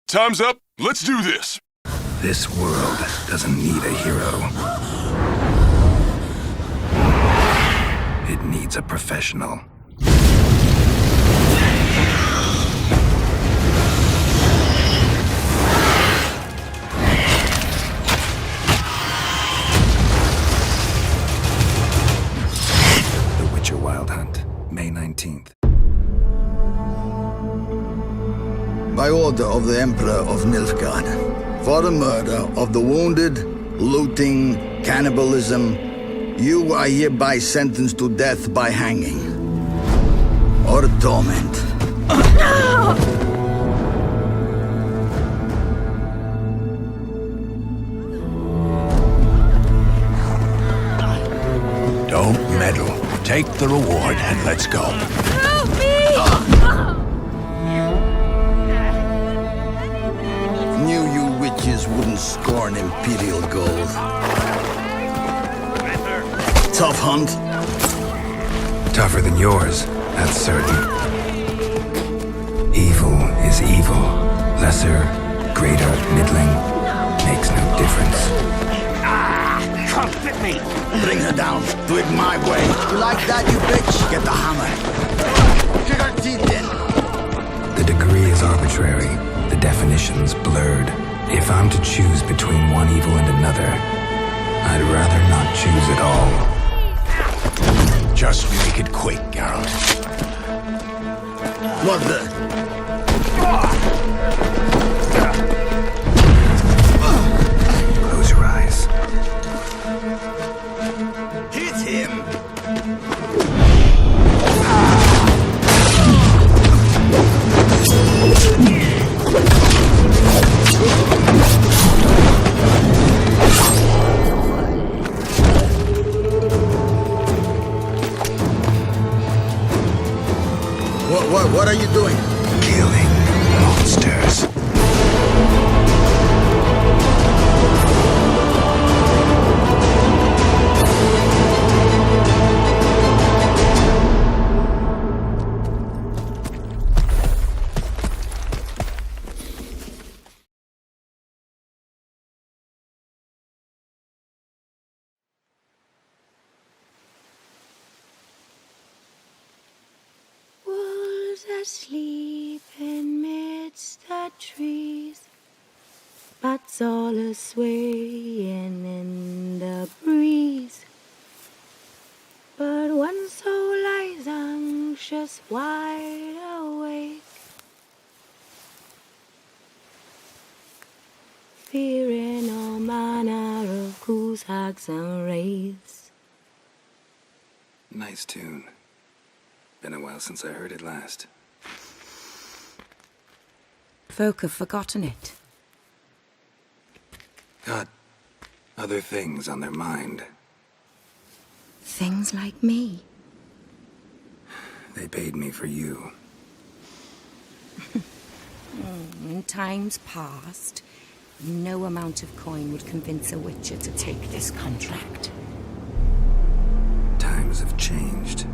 Time's up. Let's do this. This world doesn't need a hero. It needs a professional. The Witcher Wild Hunt, May 19th. By order of the Emperor of Nilfgaard, for the murder of the wounded, looting, cannibalism, you are hereby sentenced to death by hanging or torment. Don't meddle. Take the reward and let's go. Help me! Knew you witches wouldn't scorn imperial gold. Tough hunt. Tougher than yours, that's certain. Evil is evil. Lesser, greater, middling, makes no difference. Can't fit me. Bring her down. Do it my way. You like that, you bitch? Get the hammer. Kick her teeth in. The degree is arbitrary, the definition's blurred. If I'm to choose between one evil and another, I'd rather not choose at all. Just make it quick, Geralt. What the? Close your eyes. Hit him. What are you doing? Killing monsters. Asleep amidst the trees, bats all a swaying in the breeze. But one soul lies anxious, wide awake, fearing all manner of ghouls, hags, and wraiths. Nice tune. Been a while since I heard it last. Folk have forgotten it. Got other things on their mind. Things like me. They paid me for you. In times past, no amount of coin would convince a witcher to take this contract. Times have changed.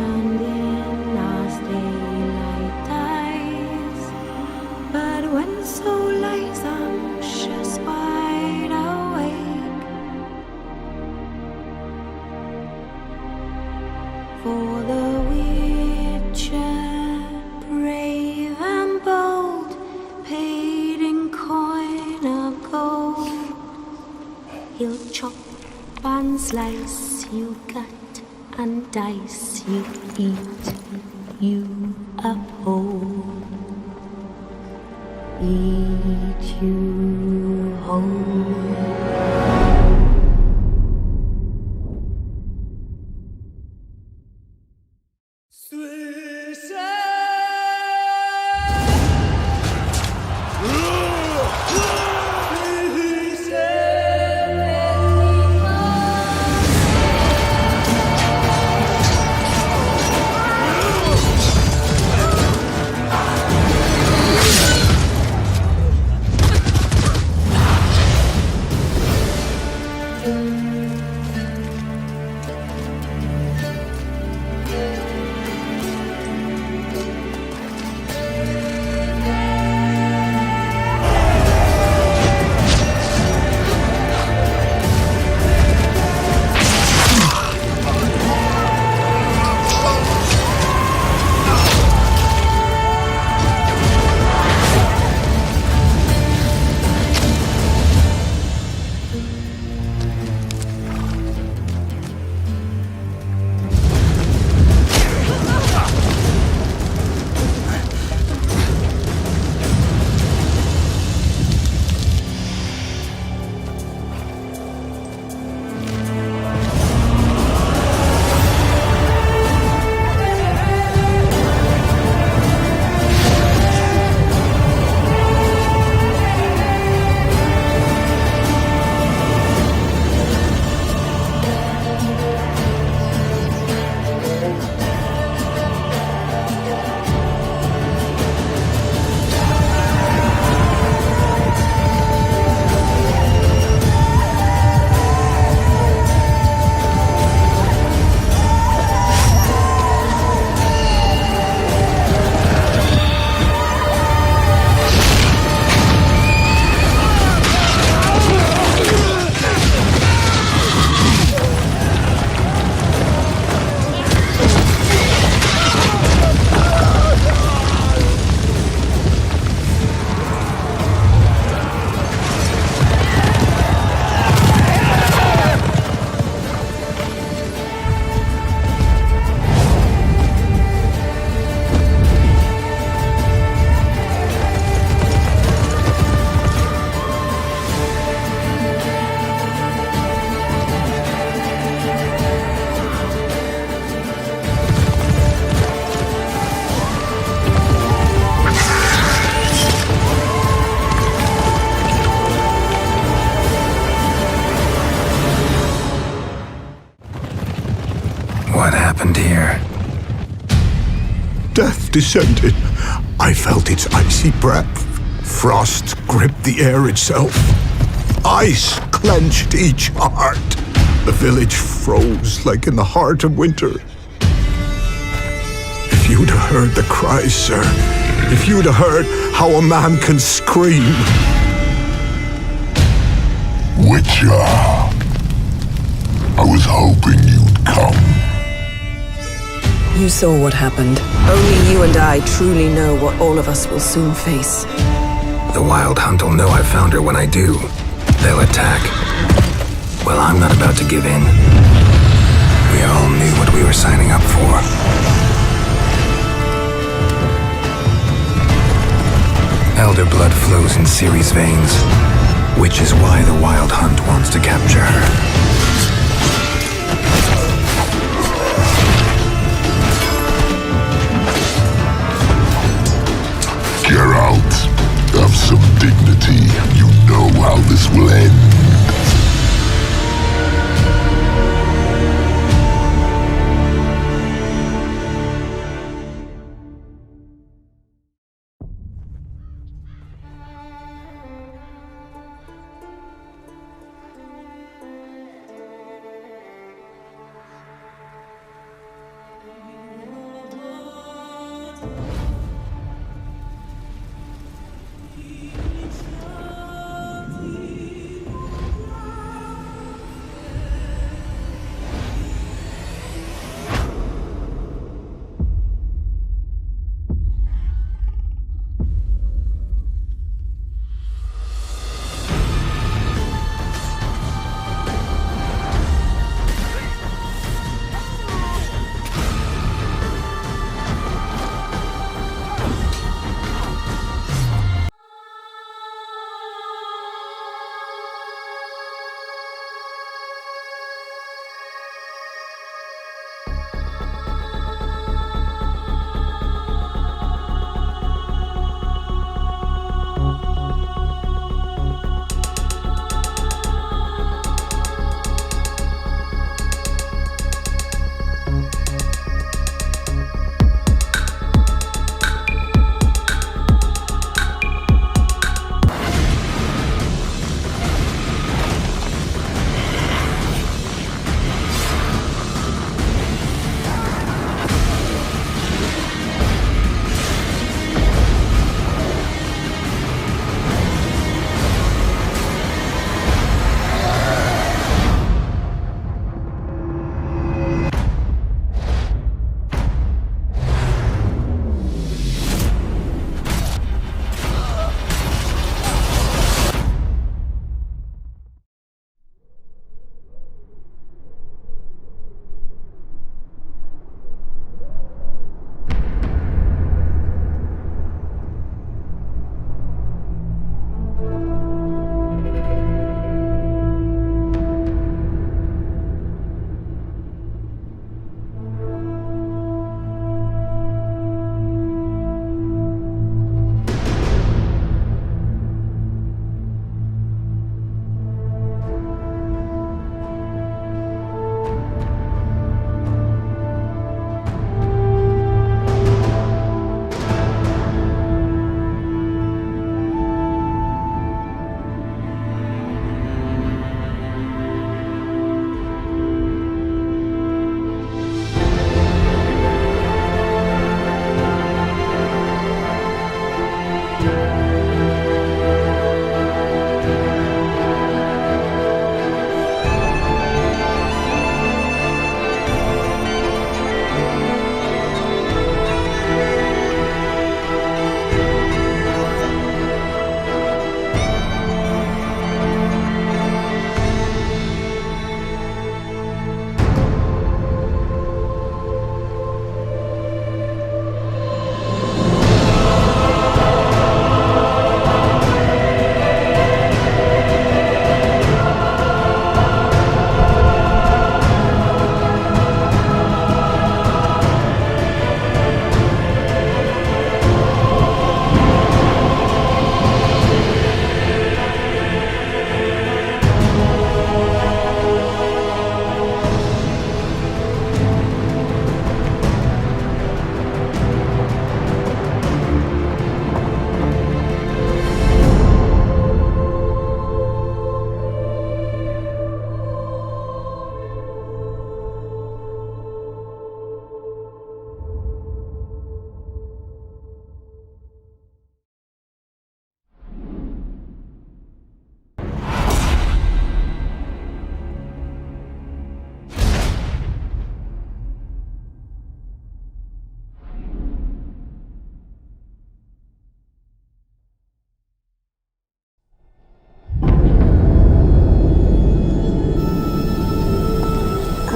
and in as daylight dies. But when soul lies anxious, wide awake, for the Witcher, brave and bold, paid in coin of gold, he'll chop and slice, you gut and dice, you eat, you uphold, eat you whole. What happened here? Death descended. I felt its icy breath. Frost gripped the air itself. Ice clenched each heart. The village froze like in the heart of winter. If you'd have heard the cries, sir, if you'd have heard how a man can scream. Witcher, I was hoping you'd come. You saw what happened. Only you and I truly know what all of us will soon face. The Wild Hunt will know I found her when I do. They'll attack. Well, I'm not about to give in. We all knew what we were signing up for. Elder blood flows in Ciri's veins, which is why the Wild Hunt wants to capture her. Geralt, have some dignity. You know how this will end.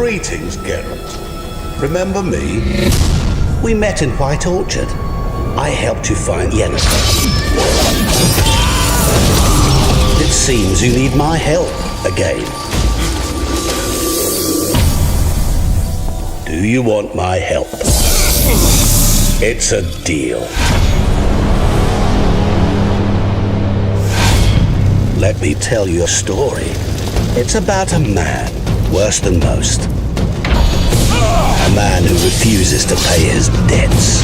Greetings, Geralt. Remember me? We met in White Orchard. I helped you find Yennefer. It seems you need my help again. Do you want my help? It's a deal. Let me tell you a story. It's about a man, worse than most. A man who refuses to pay his debts.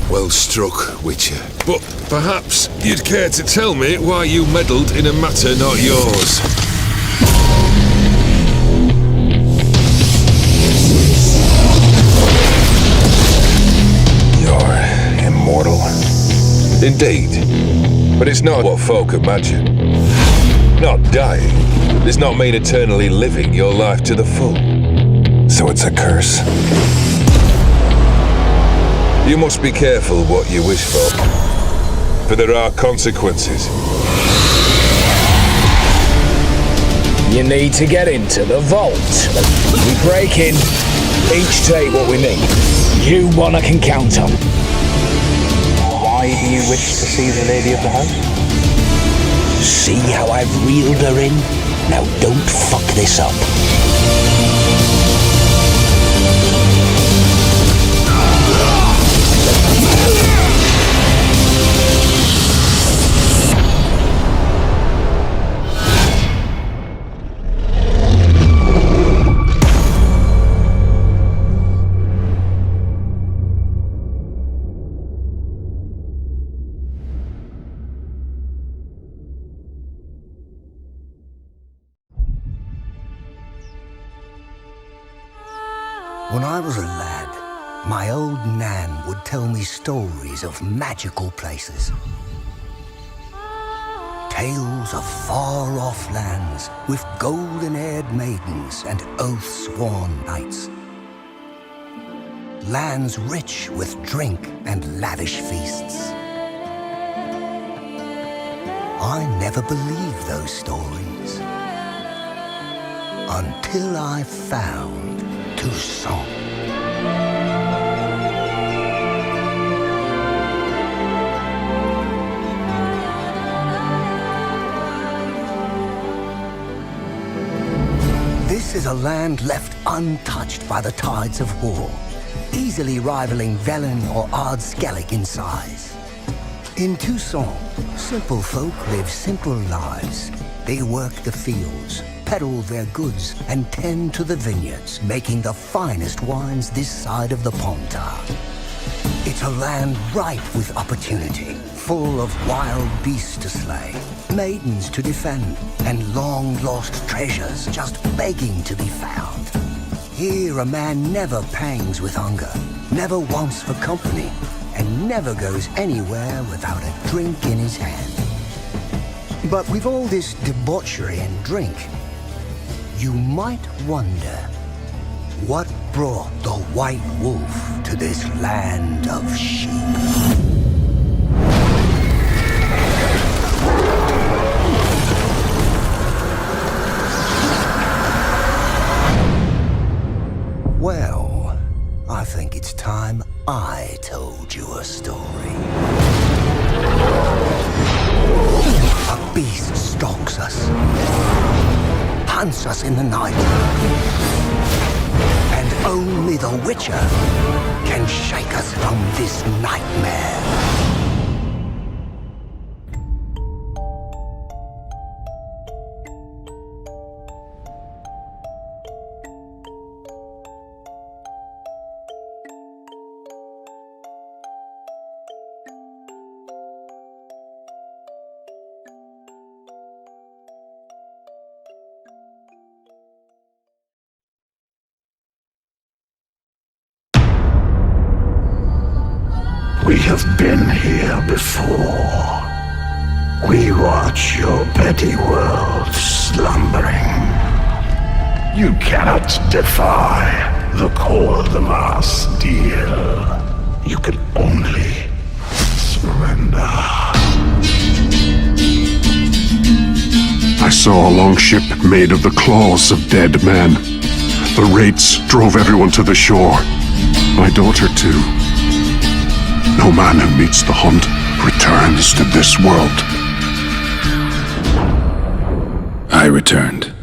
Well struck, Witcher. But perhaps you'd care to tell me why you meddled in a matter not yours. You're immortal? Indeed. But it's not what folk imagine. Not dying does not mean eternally living your life to the full. So it's a curse? You must be careful what you wish for there are consequences. You need to get into the vault. We break in, each take what we need. You one I can count on. Why do you wish to see the lady of the house? See how I've reeled her in? Now don't fuck this up. When I was a lad, my old Nan would tell me stories of magical places. Tales of far-off lands with golden-haired maidens and oath-sworn knights. Lands rich with drink and lavish feasts. I never believed those stories until I found Toussaint. This is a land left untouched by the tides of war, easily rivaling Velen or Ardskellig in size. In Toussaint, simple folk live simple lives. They work the fields, peddle their goods, and tend to the vineyards, making the finest wines this side of the Pontar. It's a land ripe with opportunity, full of wild beasts to slay, maidens to defend, and long-lost treasures just begging to be found. Here a man never pangs with hunger, never wants for company, and never goes anywhere without a drink in his hand. But with all this debauchery and drink, you might wonder what brought the White Wolf to this land of sheep. Well, I think it's time I told you a story. A beast stalks us, hunts us in the night, and only the Witcher can shake us from this nightmare. We have been here before. We watch your petty world slumbering. You cannot defy the call of the mass deal. You can only surrender. I saw a longship made of the claws of dead men. The wraiths drove everyone to the shore. My daughter, too. No man who meets the hunt returns to this world. I returned.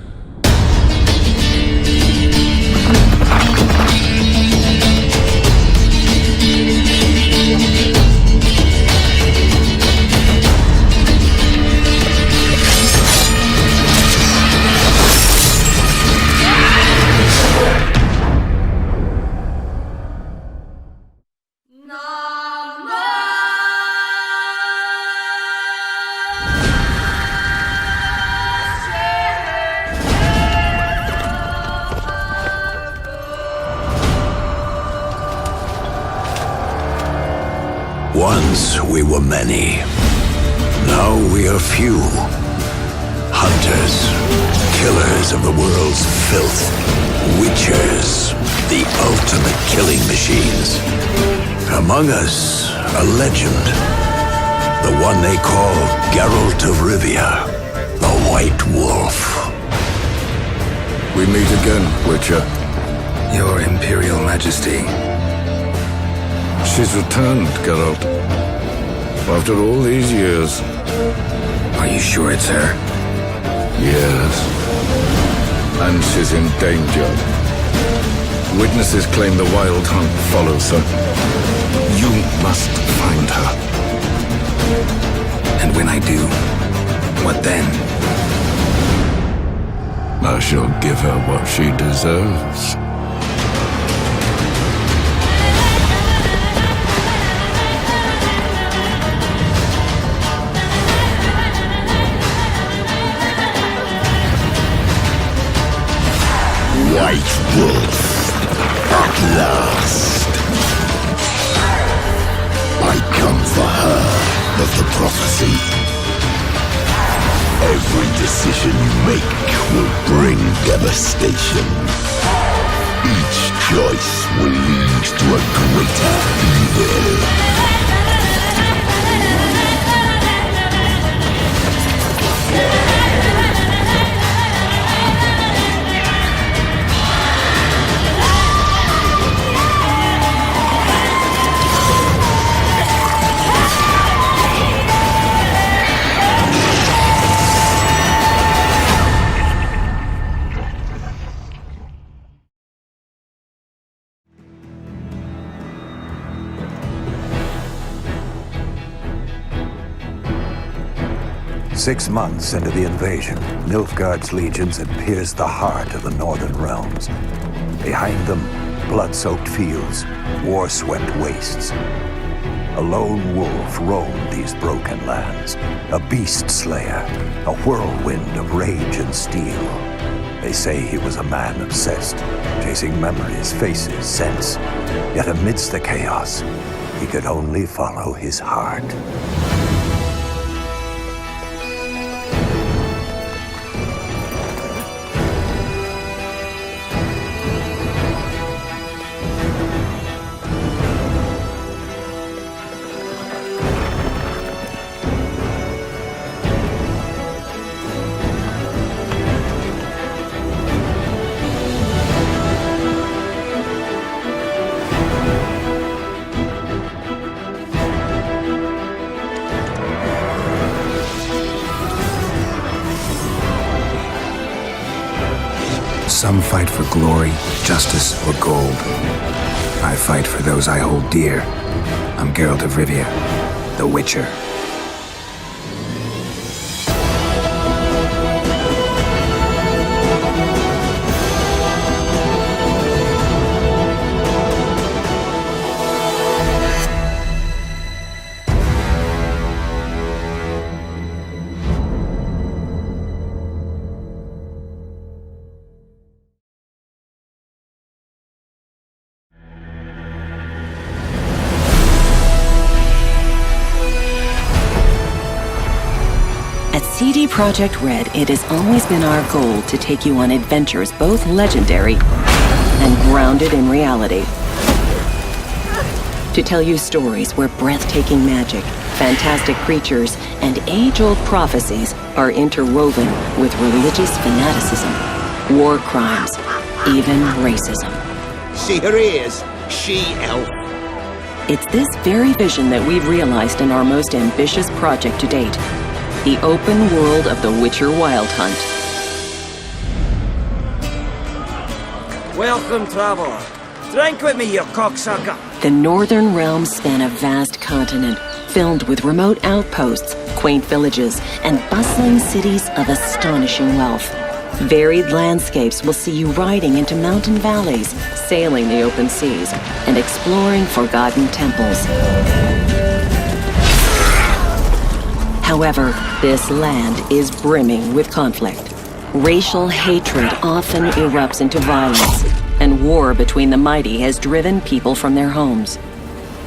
Once we were many. Now we are few. Hunters, killers of the world's filth. Witchers, the ultimate killing machines. Among us, a legend. The one they call Geralt of Rivia, the White Wolf. We meet again, Witcher. Your Imperial Majesty. She's returned, Geralt. After all these years. Are you sure it's her? Yes. And she's in danger. Witnesses claim the Wild Hunt follows her. You must find her. And when I do, what then? I shall give her what she deserves. White Wolf, at last. I come for her of the prophecy. Every decision you make will bring devastation. Each choice will lead to a greater evil. Six months into the invasion, Nilfgaard's legions had pierced the heart of the northern realms. Behind them, blood-soaked fields, war-swept wastes. A lone wolf roamed these broken lands, a beast slayer, a whirlwind of rage and steel. They say he was a man obsessed, chasing memories, faces, scents. Yet amidst the chaos, he could only follow his heart. Some fight for glory, justice, or gold. I fight for those I hold dear. I'm Geralt of Rivia, the Witcher. CD Projekt Red, it has always been our goal to take you on adventures both legendary and grounded in reality. To tell you stories where breathtaking magic, Fantastic creatures and age-old prophecies are interwoven with religious fanaticism, war crimes, even racism. See her ears, she-elf. It's this very vision that we've realized in our most ambitious project to date, the open world of The Witcher Wild Hunt. Welcome, traveler. Drink with me, you cocksucker. The Northern Realms span a vast continent filled with remote outposts, quaint villages, and bustling cities of astonishing wealth. Varied landscapes will see you riding into mountain valleys, sailing the open seas, and exploring forgotten temples. However, this land is brimming with conflict. Racial hatred often erupts into violence, and war between the mighty has driven people from their homes.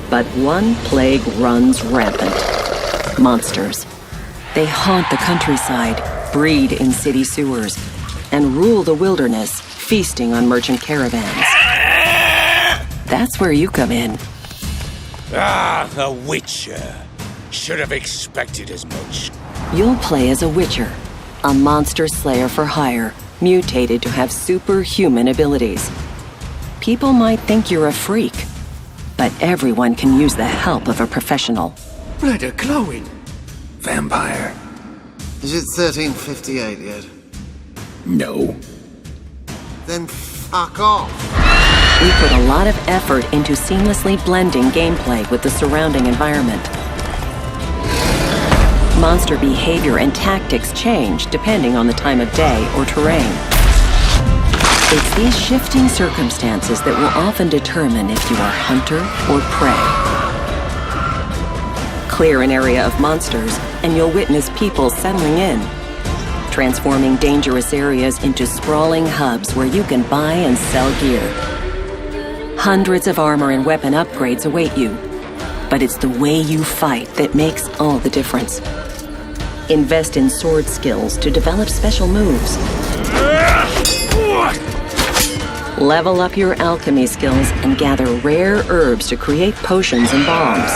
But one plague runs rampant: monsters. They haunt the countryside, breed in city sewers, and rule the wilderness, feasting on merchant caravans. That's where you come in. Ah, the Witcher. Should have expected as much. You'll play as a Witcher, a monster slayer for hire, mutated to have superhuman abilities. People might think you're a freak, but everyone can use the help of a professional. Blood are glowing. Vampire. Is it 1358 yet? No. Then fuck off. We put a lot of effort into seamlessly blending gameplay with the surrounding environment. Monster behavior and tactics change depending on the time of day or terrain. It's these shifting circumstances that will often determine if you are hunter or prey. Clear an area of monsters, and you'll witness people settling in, transforming dangerous areas into sprawling hubs where you can buy and sell gear. Hundreds of armor and weapon upgrades await you, but it's the way you fight that makes all the difference. Invest in sword skills to develop special moves. Level up your alchemy skills and gather rare herbs to create potions and bombs.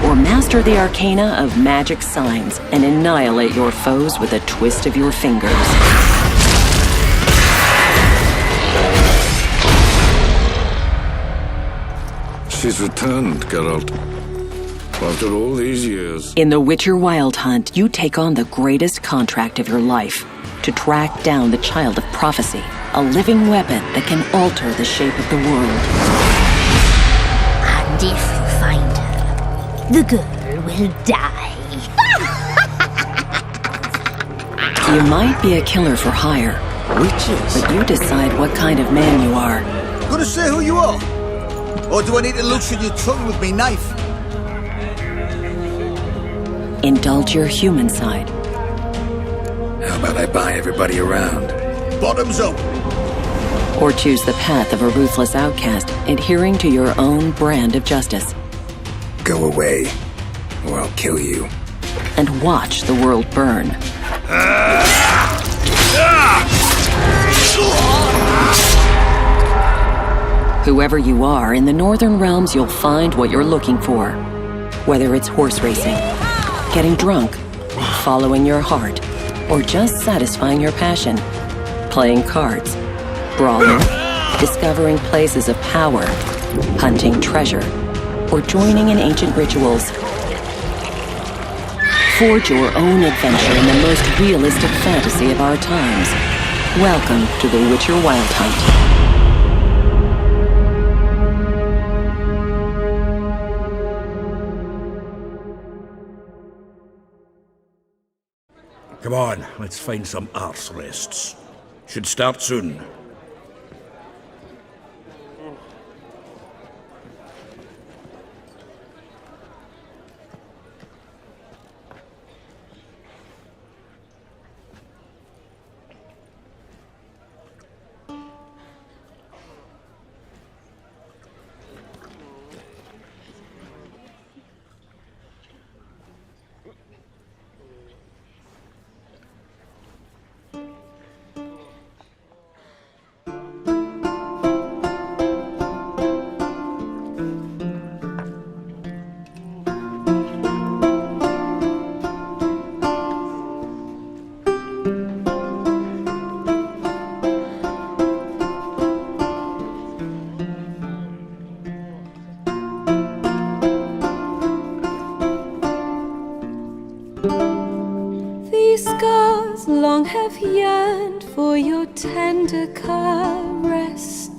Or master the arcana of magic signs and annihilate your foes with a twist of your fingers. She's returned, Geralt. After all these years. In The Witcher Wild Hunt, you take on the greatest contract of your life to track down the Child of Prophecy, a living weapon that can alter the shape of the world. And if you find her, the girl will die. You might be a killer for hire, Witches? but you decide what kind of man you are. Gonna say who you are? Or do I need to loosen your tongue with me knife? Indulge your human side. How about I buy everybody around? Bottoms up. Or choose the path of a ruthless outcast, adhering to your own brand of justice. Go away, or I'll kill you. And watch the world burn. Whoever you are, in the Northern Realms you'll find what you're looking for. Whether it's horse racing, getting drunk, following your heart, or just satisfying your passion. Playing cards, brawling, discovering places of power, hunting treasure, or joining in ancient rituals. Forge your own adventure in the most realistic fantasy of our times. Welcome to The Witcher Wild Hunt. Come on, let's find some arse rests. Should start soon. have yearned for your tender caress,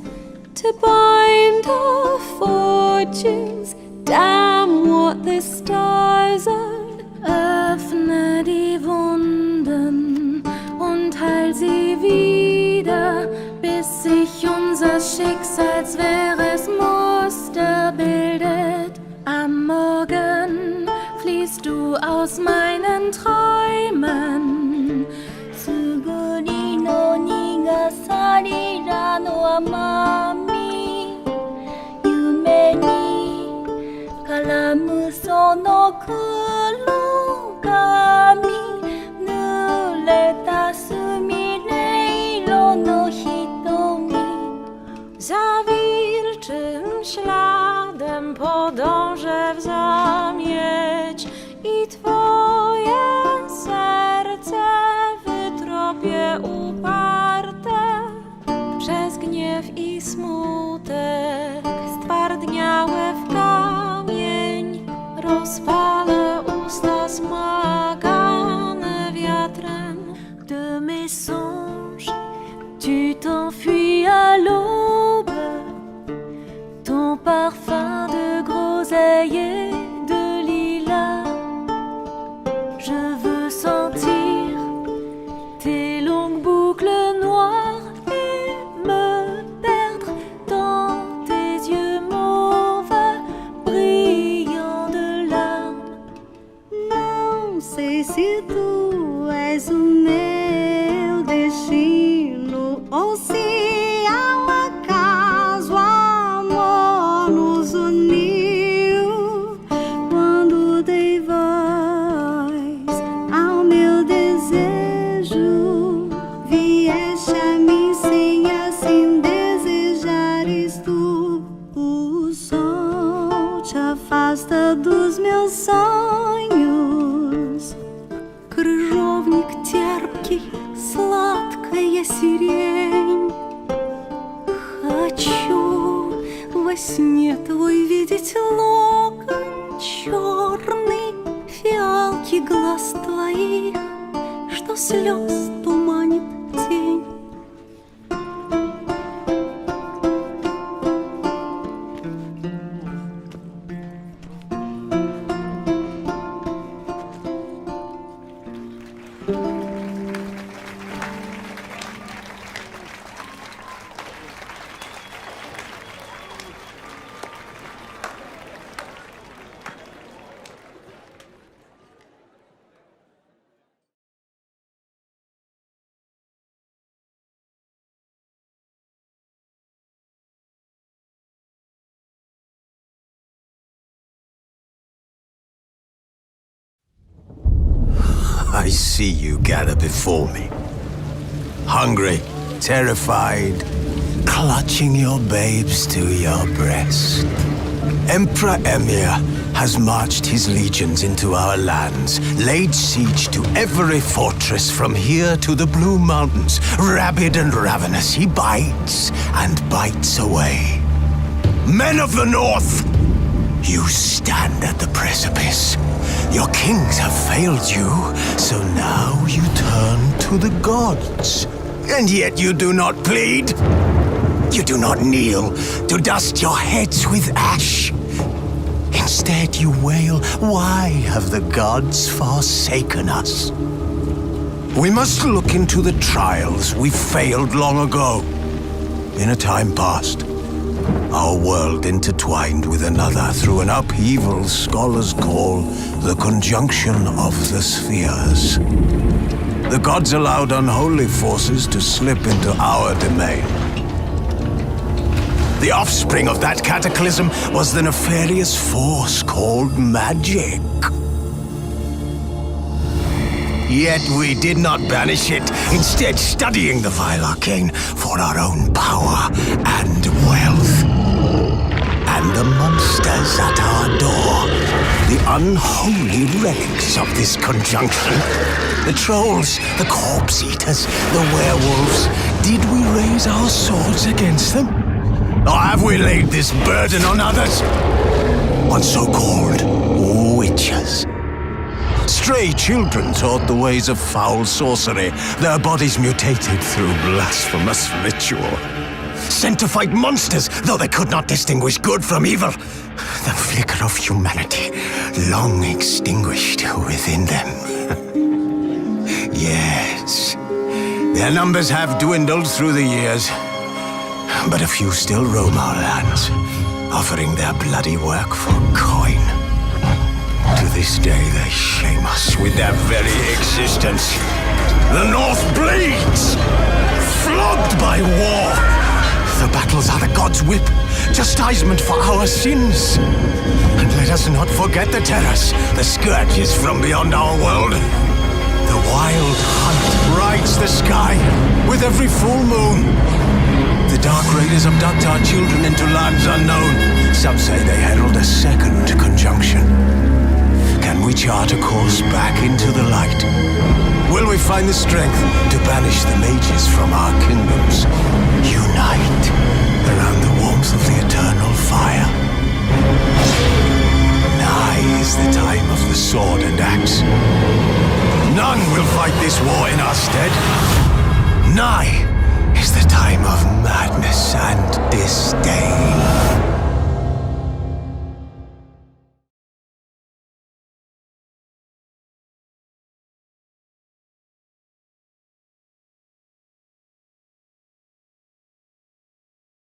to bind our fortunes. Damn what the stars are. Öffne die Wunden und heil sie wieder, bis sich unser Schicksalswehresmuster bildet. Am Morgen fließt du aus meinen Träumen. Suguri no nigasari ra no amami, yume ni karamu sono kurogami, nureta sumireiro no hitomi. Za wilczym śladem podążę w zamieć i twoje serce wytropię uparte. Przez gniew i smutek stwardniałe w kamień rozpalę usta smagane wiatrem. De mes songes, tu t'enfuis à l'aube, ton parfum de groseille de lilas. Je veux sentir tes longues boucles noires et me perdre dans tes yeux mauves brillants de larmes. Não sei se tu és o meu destino ou se ao acaso amor nos uniu. Quando dei voz ao meu desejo, vieste a mim sem assim desejares tu. O sol te afasta dos meus sonhos. Крыжовник терпкий, сладкая сирень. Хочу во сне твой видеть локон черный, фиалки глаз твоих, что слез туманит тень. I see you gather before me. Hungry, terrified, clutching your babes to your breast. Emperor Emir has marched his legions into our lands, laid siege to every fortress from here to the Blue Mountains. Rabid and ravenous, he bites and bites away. Men of the North, you stand at the precipice. Your kings have failed you, so now you turn to the gods. And yet you do not plead. You do not kneel to dust your heads with ash. Instead you wail, why have the gods forsaken us? We must look into the trials we failed long ago. In a time past, our world intertwined with another through an upheaval scholars call the conjunction of the spheres. The gods allowed unholy forces to slip into our domain. The offspring of that cataclysm was the nefarious force called magic. Yet we did not banish it, instead studying the vile arcane for our own power and wealth. And the monsters at our door, the unholy relics of this conjunction, the trolls, the corpse eaters, the werewolves, did we raise our swords against them? Or have we laid this burden on others? On so-called witches? Stray children taught the ways of foul sorcery, their bodies mutated through blasphemous ritual. Sent to fight monsters, though they could not distinguish good from evil. The flicker of humanity, long extinguished within them. Yes, their numbers have dwindled through the years, but a few still roam our lands, offering their bloody work for coin. To this day, they shame us with their very existence. The North bleeds, flogged by war. The battles are the gods' whip, chastisement for our sins. And let us not forget the terrors, the scourges from beyond our world. The wild hunt rides the sky with every full moon. The dark raiders abduct our children into lands unknown. Some say they herald a second conjunction. Can we chart a course back into the light? Will we find the strength to banish the mages from our kingdoms? Unite around the warmth of the eternal fire. Nigh is the time of the sword and axe. None will fight this war in our stead. Nigh is the time of madness.